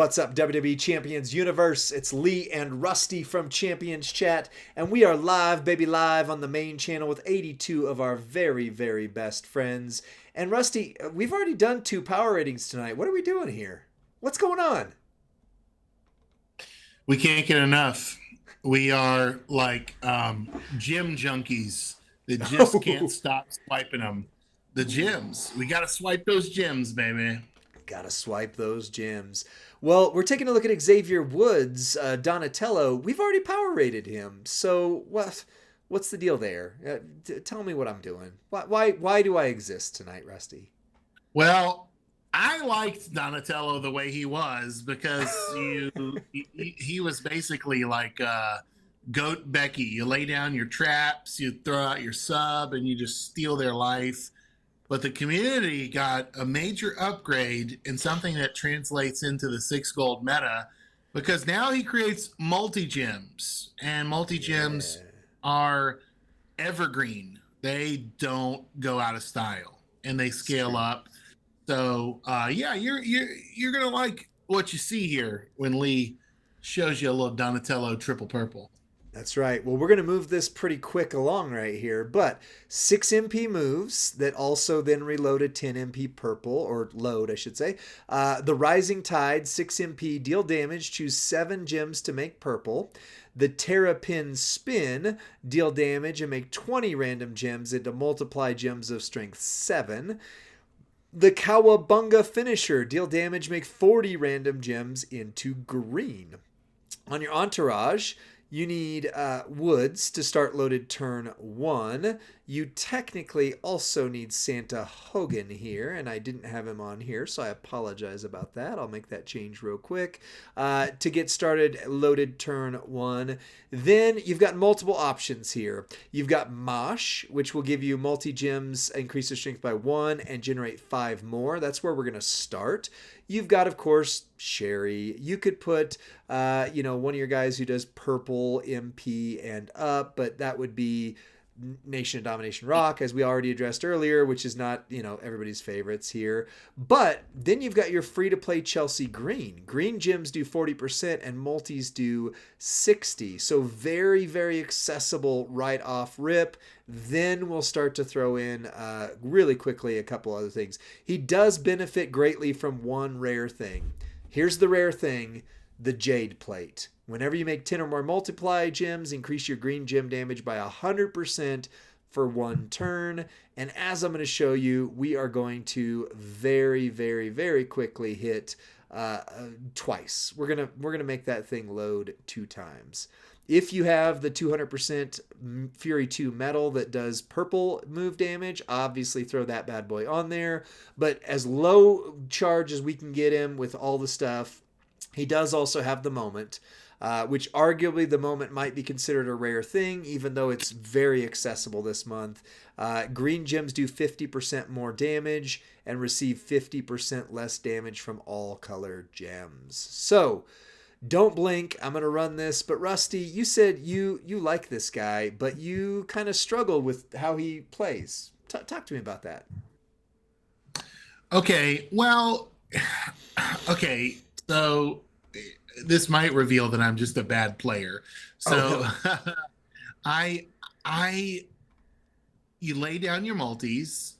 What's up, WWE Champions Universe? It's Lee and Rusty from Champions Chat, and we are live, baby, live on the main channel with 82 of our very, very best friends. And Rusty, we've already done 2 power ratings tonight. What are we doing here? What's going on? We can't get enough. We are like gym junkies that just can't stop swiping them. The gyms. We got to swipe those gyms, baby. Gotta swipe those gems. Well, we're taking a look at Xavier Woods, Donatello. We've already power rated him. So what's the deal there? Tell me what I'm doing. Why do I exist tonight, Rusty? Well, I liked Donatello the way he was because he was basically like Goat Becky. You lay down your traps, you throw out your sub, and you just steal their life. But the community got a major upgrade in something that translates into the 6 gold meta because now he creates multi-gems. And multi-gems are evergreen. They don't go out of style and they scale up. So yeah, you're gonna like what you see here when Lee shows you a little Donatello triple purple. That's right. Well, we're going to move this pretty quick along right here, but 6 MP moves that also then reload a 10 MP purple, or load, I should say. The Rising Tide, 6 MP, deal damage, choose 7 gems to make purple. The Terrapin Spin, deal damage and make 20 random gems into multiply gems of strength 7. The Cowabunga Finisher, deal damage, make 40 random gems into green. On your entourage, you need Woods to start loaded turn 1. You technically also need Santa Hogan here, and I didn't have him on here, so I apologize about that. I'll make that change real quick. To get started, loaded turn 1. Then you've got multiple options here. You've got Mosh, which will give you multi-gems, increase the strength by 1, and generate 5 more. That's where we're going to start. You've got, of course, Sherry. You could put, one of your guys who does purple MP and up, but that would be Nation of Domination Rock, as we already addressed earlier, which is not, everybody's favorites here. But then you've got your free-to-play Chelsea Green. Green gems do 40% and multis do 60. So very, very accessible right off rip. Then we'll start to throw in really quickly a couple other things. He does benefit greatly from one rare thing. Here's the rare thing, the Jade Plate. Whenever you make 10 or more multiply gems, increase your green gem damage by 100% for 1 turn. And as I'm going to show you, we are going to very, very, very quickly hit twice. We're gonna make that thing load 2 times. If you have the 200% Fury 2 metal that does purple move damage, obviously throw that bad boy on there. But as low charge as we can get him with all the stuff, he does also have the moment, which arguably the moment might be considered a rare thing, even though it's very accessible this month. Green gems do 50% more damage and receive 50% less damage from all colored gems. So don't blink. I'm going to run this. But Rusty, you said you like this guy, but you kind of struggle with how he plays. Talk to me about that. Okay, well, okay, so this might reveal that I'm just a bad player. So I you lay down your multis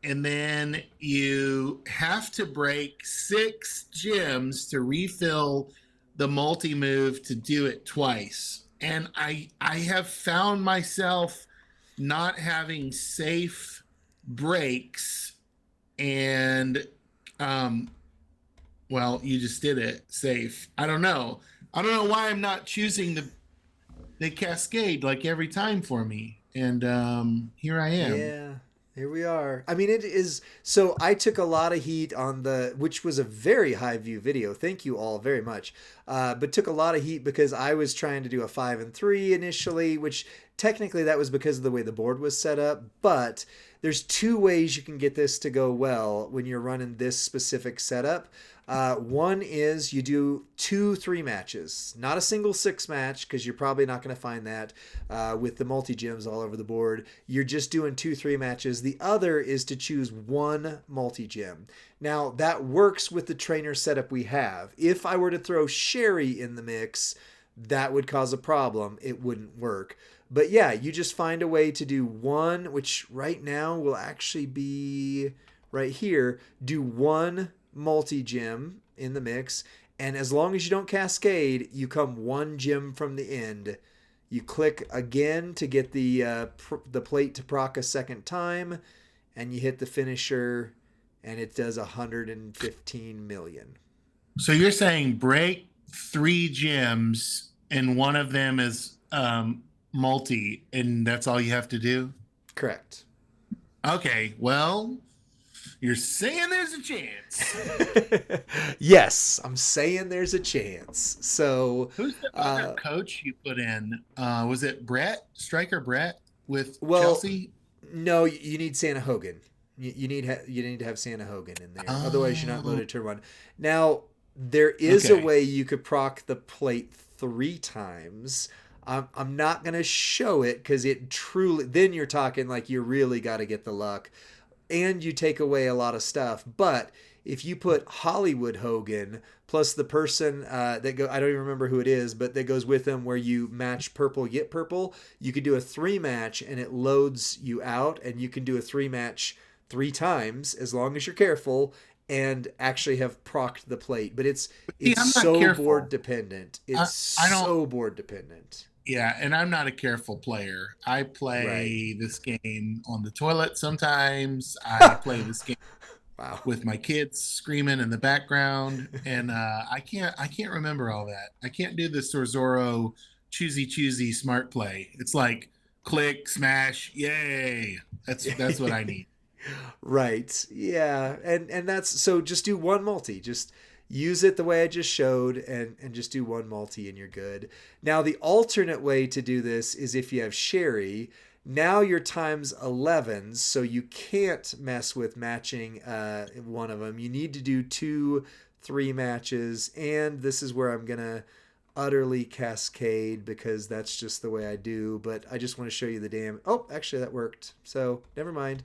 and then you have to break 6 gems to refill the multi move to do it twice. And I have found myself not having safe breaks and well, you just did it safe. I don't know why I'm not choosing the cascade like every time for me. And here I am. Yeah, here we are. I mean, it is. So I took a lot of heat on which was a very high view video. Thank you all very much. But took a lot of heat because I was trying to do a 5 and 3 initially, which technically that was because of the way the board was set up. But there's 2 ways you can get this to go well when you're running this specific setup. One is you do 2 3 matches, not a single 6 match, because you're probably not going to find that with the multi gyms all over the board. You're just doing 2 3 matches. The other is to choose one multi gym. Now that works with the trainer setup we have. If I were to throw Sherry in the mix, that would cause a problem. It wouldn't work. But yeah, you just find a way to do one, which right now will actually be right here. Do one multi-gym in the mix, and as long as you don't cascade, you come one gym from the end. You click again to get the plate to proc a second time, and you hit the finisher, and it does 115 million. So you're saying break 3 gyms, and one of them is multi, and that's all you have to do? Correct. Okay, well, you're saying there's a chance. Yes, I'm saying there's a chance. So who's the other coach you put in? Was it Brett, striker Brett with Chelsea? No, you need Santa Hogan. You need to have Santa Hogan in there. Otherwise, you're not loaded turn 1. Now, there is a way you could proc the plate 3 times. I'm not going to show it because it truly, then you're talking like you really got to get the luck. And you take away a lot of stuff. But if you put Hollywood Hogan plus the person I don't even remember who it is, but that goes with them, where you match purple, get purple, you could do a 3 match and it loads you out, and you can do a 3 match 3 times as long as you're careful and actually have procced the plate. But it's so board dependent. It's so board dependent. Yeah, and I'm not a careful player. I play this game on the toilet sometimes. I play this game with my kids screaming in the background, and I can't remember all that. I can't do the Sorzoro choosy smart play. It's like click, smash, yay. That's what I need. Right. Yeah. And that's, so just do one multi. Just use it the way I just showed, and just do one multi and you're good. Now, the alternate way to do this is if you have Sherry. Now you're times 11, so you can't mess with matching one of them. You need to do 2 3 matches, and this is where I'm going to utterly cascade because that's just the way I do, but I just want to show you the damn... Oh, actually that worked, so never mind.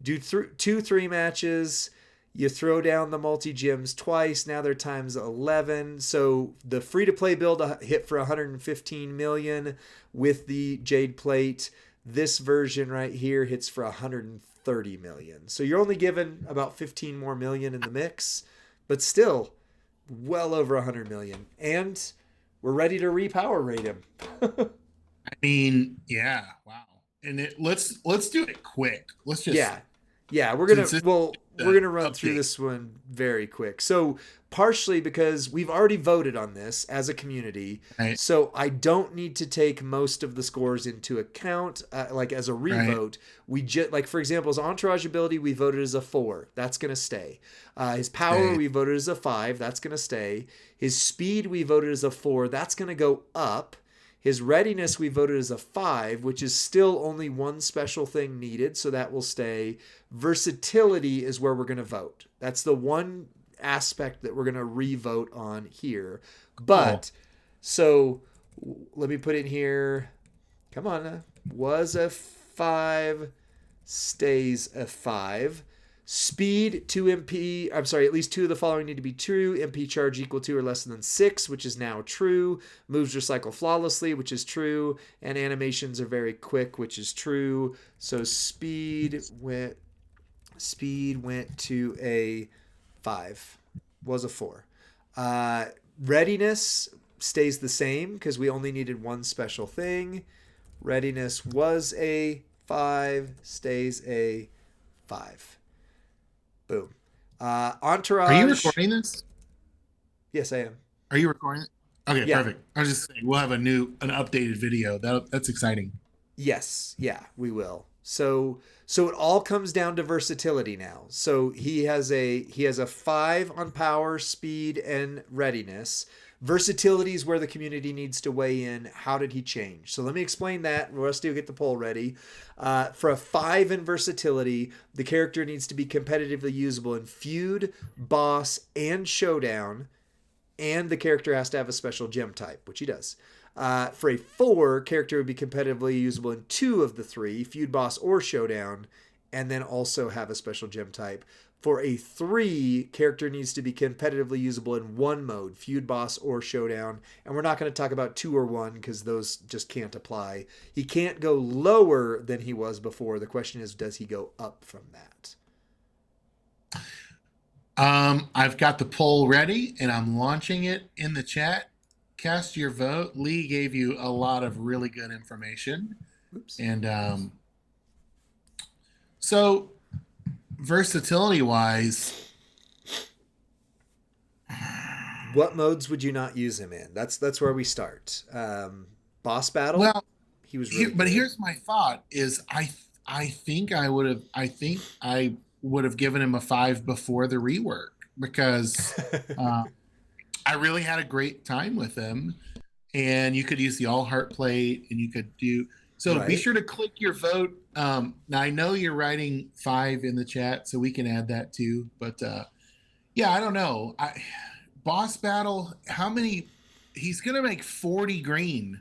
Do 2 3 matches. You throw down the multi-gyms twice. Now they're times 11. So the free-to-play build hit for 115 million with the Jade Plate. This version right here hits for 130 million. So you're only given about 15 more million in the mix, but still well over 100 million. And we're ready to repower rate him. I mean, yeah, wow. And let's do it quick. Let's just... Yeah, we're gonna run through this one very quick. So partially because we've already voted on this as a community, right. So I don't need to take most of the scores into account. Like as a revote, right. We just, like for example, his entourage ability we voted as a 4. That's gonna stay. His power we voted as a 5. That's gonna stay. His speed we voted as a 4. That's gonna go up. His readiness we voted as a 5, which is still only one special thing needed, so that will stay. Versatility is where we're going to vote. That's the one aspect that we're going to re-vote on here. But, so, let me put in here, come on, was a 5, stays a 5. Speed 2 MP, I'm sorry, at least 2 of the following need to be true. MP charge equal to or less than 6, which is now true. Moves recycle flawlessly, which is true. And animations are very quick, which is true. So speed went to a 5, was a 4. Readiness stays the same because we only needed one special thing. Readiness was a 5, stays a 5. Boom. Entourage. Are you recording this? Yes, I am. Are you recording it? Okay, yeah. Perfect. I was just saying we'll have an updated video. That's exciting. Yes, yeah, we will. So it all comes down to versatility now. So he has a 5 on power, speed, and readiness, Versatility is where the community needs to weigh in. How did he change? So let me explain that. Rusty will get the poll ready. For a 5 in versatility, the character needs to be competitively usable in feud, boss, and showdown, and the character has to have a special gem type, which he does. For a 4, character would be competitively usable in 2 of the 3, feud, boss, or showdown, and then also have a special gem type. For a 3, character needs to be competitively usable in 1 mode, feud, boss, or showdown. And we're not going to talk about 2 or 1 because those just can't apply. He can't go lower than he was before. The question is, does he go up from that? I've got the poll ready and I'm launching it in the chat. Cast your vote. Lee gave you a lot of really good information. Oops. And so versatility wise, what modes would you not use him in? That's where we start. Boss battle. Well, he was really but good. here's my thought: is I think I would have given him a 5 before the rework because I really had a great time with him, and you could use the all heart plate, and you could do so. Right. Be sure to click your vote. Now I know you're writing 5 in the chat, so we can add that too. But yeah, I don't know. Boss battle. How many? He's gonna make 40 green,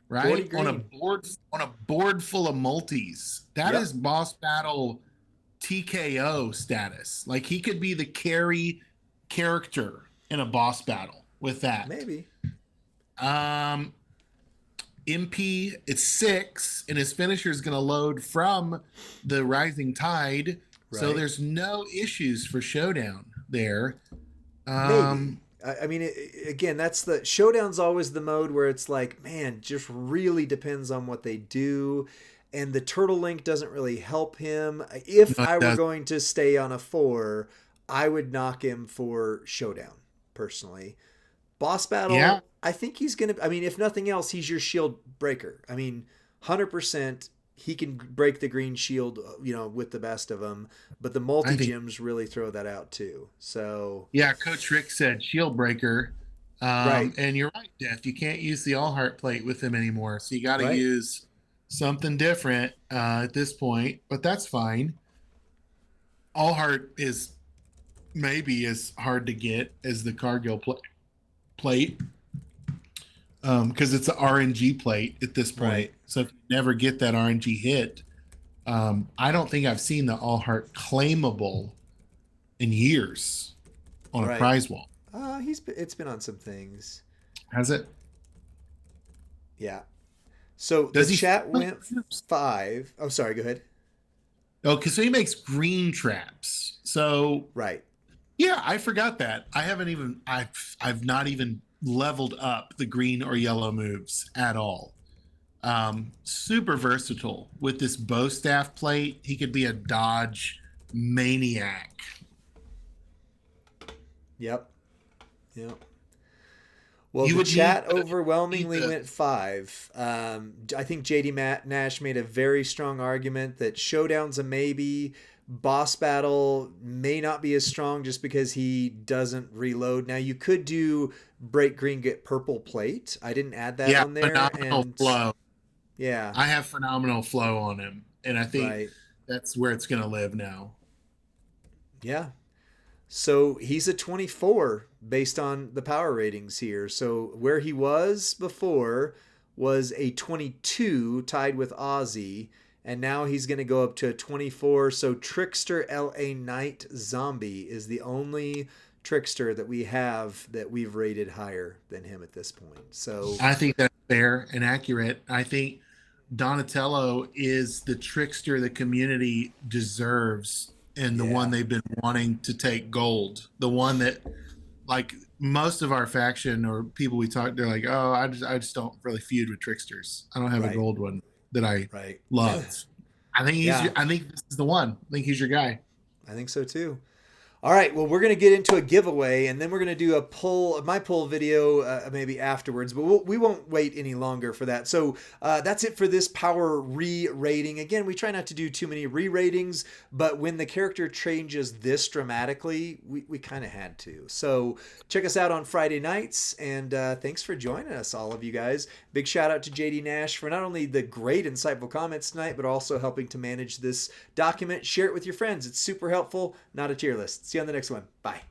right? 40 green. On a board full of multis. That is boss battle TKO status. Like he could be the carry character in a boss battle with that. Maybe. MP, it's 6, and his finisher is going to load from the Rising Tide, so there's no issues for Showdown there. Maybe. I mean, again, that's the Showdown's always the mode where it's like, man, just really depends on what they do. And the Turtle Link doesn't really help him. If I were going to stay on a 4, I would knock him for Showdown, personally. Boss battle, I think he's going to... I mean, if nothing else, he's your shield breaker. I mean, 100%, he can break the green shield, with the best of them. But the multi-gems really throw that out, too. So... Yeah, Coach Rick said shield breaker. Right. And you're right, Def. You can't use the all heart plate with him anymore. So you got to use something different at this point. But that's fine. All heart is maybe as hard to get as the Cargill plate. Because it's an RNG plate at this point. Right. So if you never get that RNG hit, I don't think I've seen the all heart claimable in years on a prize wall. It's been on some things. Has it? Yeah. So the chat went 5. Oh, sorry. Go ahead. Okay, so he makes green traps. So yeah, I forgot that. I've not even leveled up the green or yellow moves at all. Super versatile with this bow staff plate. He could be a dodge maniac. Yep. Well, the chat overwhelmingly went 5. I think JD Nash made a very strong argument that Showdown's a maybe. Boss battle may not be as strong just because he doesn't reload. Now, you could do break green, get purple plate. I didn't add that on there. Phenomenal flow. Yeah. I have phenomenal flow on him, and I think that's where it's going to live now. Yeah. So he's a 24 based on the power ratings here. So where he was before was a 22 tied with Ozzy, and now he's going to go up to a 24. So Trickster LA Knight Zombie is the only Trickster that we have that we've rated higher than him at this point. So I think that's fair and accurate. I think Donatello is the Trickster the community deserves, and the one they've been wanting to take gold. The one that, like, most of our faction or people we talk, they're like, oh, I just don't really feud with Tricksters. I don't have a gold one that I love. I think I think this is the one. I think he's your guy. I think so too. All right, well, we're going to get into a giveaway, and then we're going to do my poll video maybe afterwards, but we won't wait any longer for that. So that's it for this power re-rating. Again, we try not to do too many re-ratings, but when the character changes this dramatically, we kind of had to. So check us out on Friday nights, and thanks for joining us, all of you guys. Big shout out to JD Nash for not only the great, insightful comments tonight, but also helping to manage this document. Share it with your friends. It's super helpful, not a tier list. See you on the next one. Bye.